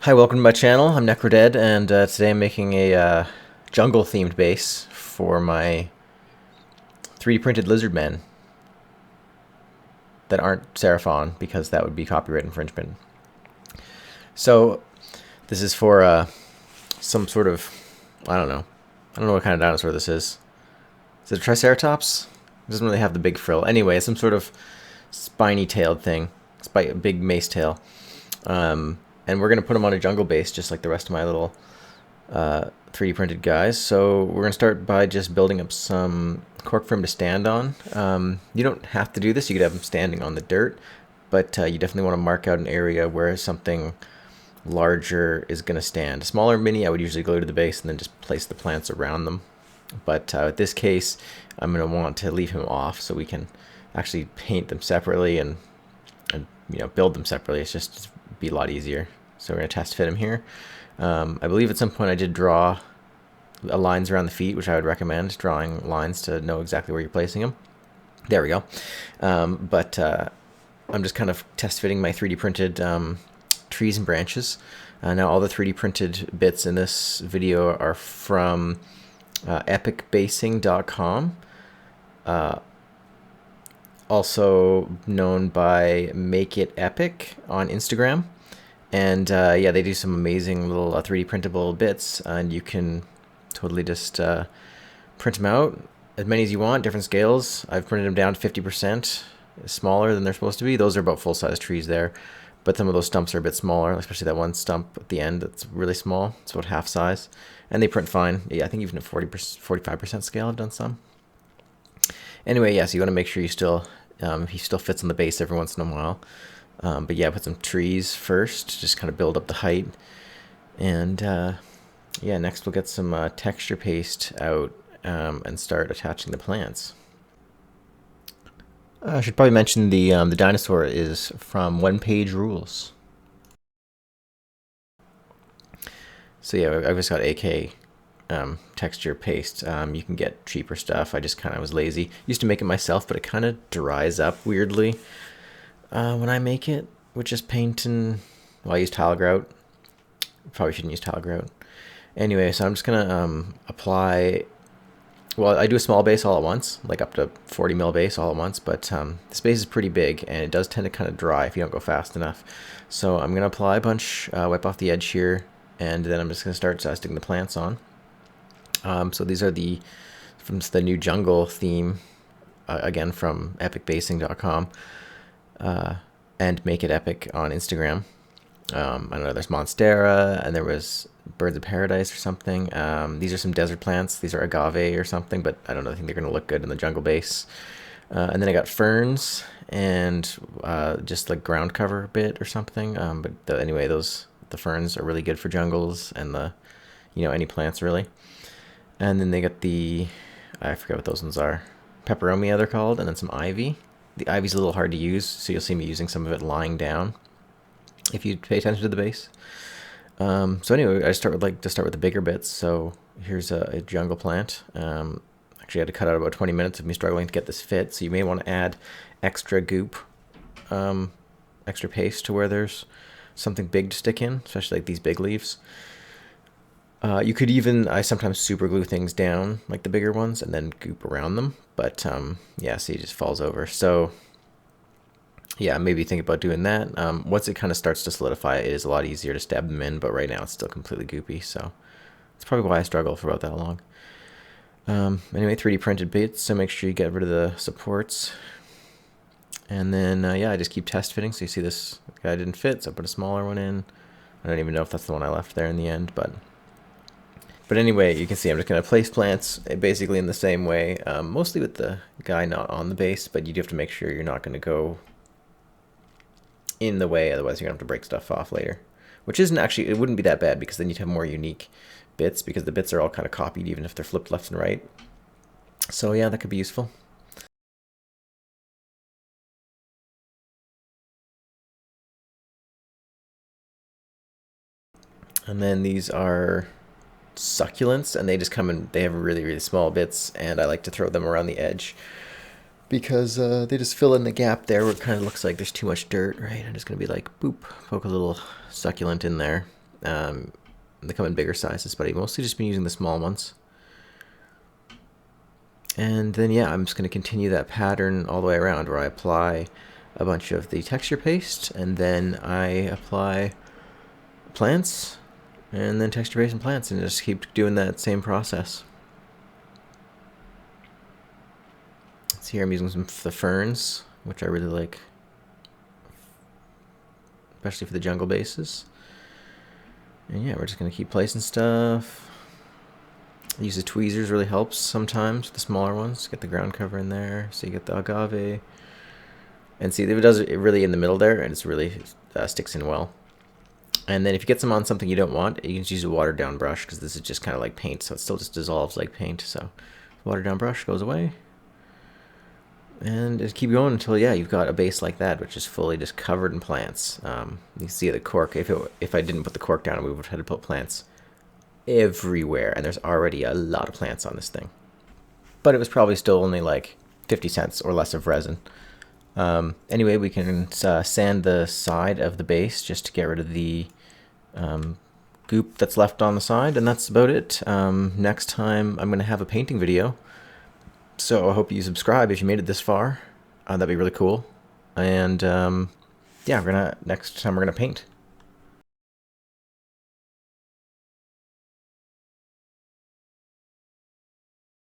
Hi, welcome to my channel. I'm Necrodead, and today I'm making a jungle-themed base for my 3D printed lizard men that aren't Seraphon, because that would be copyright infringement. So this is for some sort of, I don't know what kind of dinosaur this is. Is it a Triceratops? It doesn't really have the big frill. Anyway, it's some sort of spiny-tailed thing. It's by a big mace tail. And we're going to put them on a jungle base, just like the rest of my little 3D printed guys. So we're going to start by just building up some cork for him to stand on. You don't have to do this. You could have him standing on the dirt, but you definitely want to mark out an area where something larger is going to stand. A smaller mini, I would usually glue to the base and then just place the plants around them. But in this case, I'm going to want to leave him off so we can actually paint them separately and build them separately. It's just be a lot easier. So we're going to test fit him here. I believe at some point I did draw lines around the feet, which I would recommend, drawing lines to know exactly where you're placing them. There we go. But I'm just kind of test fitting my 3D printed trees and branches. Now all the 3D printed bits in this video are from epicbasing.com. Also known by Make It Epic on Instagram. And yeah, they do some amazing little 3D printable bits, and you can totally just print them out as many as you want, different scales. I've printed them down to 50% smaller than they're supposed to be. Those are about full-size trees there, but some of those stumps are a bit smaller, especially that one stump at the end that's really small. It's about half size, and they print fine. Yeah, I think even at 45% scale I've done some. Anyway, yeah, so you want to make sure you still he still fits on the base every once in a while. But yeah, put some trees first, just kind of build up the height. And yeah, next we'll get some texture paste out and start attaching the plants. I should probably mention the dinosaur is from One Page Rules. So yeah, I've just got AK texture paste. You can get cheaper stuff. I just kind of was lazy. Used to make it myself, but it kind of dries up weirdly when I make it with just paint and, well, I use tile grout. Probably shouldn't use tile grout. Anyway, so I'm just gonna apply, well, I do a small base all at once, like up to 40 mil base all at once, but this base is pretty big and it does tend to kind of dry if you don't go fast enough. So I'm gonna apply a bunch, wipe off the edge here, and then I'm just gonna start sticking the plants on. So these are from the new jungle theme, again from epicbasing.com. And Make It Epic on Instagram. I don't know, there's Monstera, and there was Birds of Paradise or something. These are some desert plants. These are agave or something, but I don't know, I think they're going to look good in the jungle base. And then I got ferns and just like ground cover bit or something. Anyway, the ferns are really good for jungles and any plants really. And then they got I forget what those ones are. Peperomia they're called, and then some ivy. The ivy's a little hard to use, so you'll see me using some of it lying down if you pay attention to the base. So anyway, I start with the bigger bits. So here's a jungle plant. Actually, I had to cut out about 20 minutes of me struggling to get this fit, so you may want to add extra goop, extra paste to where there's something big to stick in, especially like these big leaves. You could even, I sometimes super glue things down, like the bigger ones, and then goop around them. But yeah, see, it just falls over. So yeah, maybe think about doing that. Once it kind of starts to solidify, it is a lot easier to stab them in, but right now it's still completely goopy. So that's probably why I struggle for about that long. Anyway, 3D printed bits, so make sure you get rid of the supports. And then, yeah, I just keep test fitting. So you see this guy didn't fit, so I put a smaller one in. I don't even know if that's the one I left there in the end, but anyway, you can see I'm just going to place plants basically in the same way, mostly with the guy not on the base, but you do have to make sure you're not going to go in the way, otherwise you're going to have to break stuff off later. Which isn't actually, it wouldn't be that bad because then you'd have more unique bits, because the bits are all kind of copied even if they're flipped left and right. So yeah, that could be useful. And then these are Succulents, and they just come in, they have really, really small bits, and I like to throw them around the edge because they just fill in the gap there where it kind of looks like there's too much dirt, right? I'm just going to be like, boop, poke a little succulent in there, They come in bigger sizes, but I've mostly just been using the small ones. And then yeah, I'm just going to continue that pattern all the way around, where I apply a bunch of the texture paste, and then I apply plants, and then texture paste and plants, and just keep doing that same process. So here I'm using some of the ferns, which I really like, especially for the jungle bases. And yeah, we're just going to keep placing stuff. Use the tweezers really helps sometimes, the smaller ones. Get the ground cover in there, so you get the agave. And see, it does it really in the middle there, and it's really sticks in well. And then if you get some on something you don't want, you can just use a watered down brush, because this is just kind of like paint, so it still just dissolves like paint. So watered down brush goes away. And just keep going until, yeah, you've got a base like that, which is fully just covered in plants. You see the cork. If I didn't put the cork down, we would have had to put plants everywhere, and there's already a lot of plants on this thing. But it was probably still only like 50 cents or less of resin. Anyway, we can sand the side of the base just to get rid of the goop that's left on the side, and that's about it. Next time I'm going to have a painting video, so I hope you subscribe if you made it this far. That'd be really cool. And yeah, next time we're gonna paint.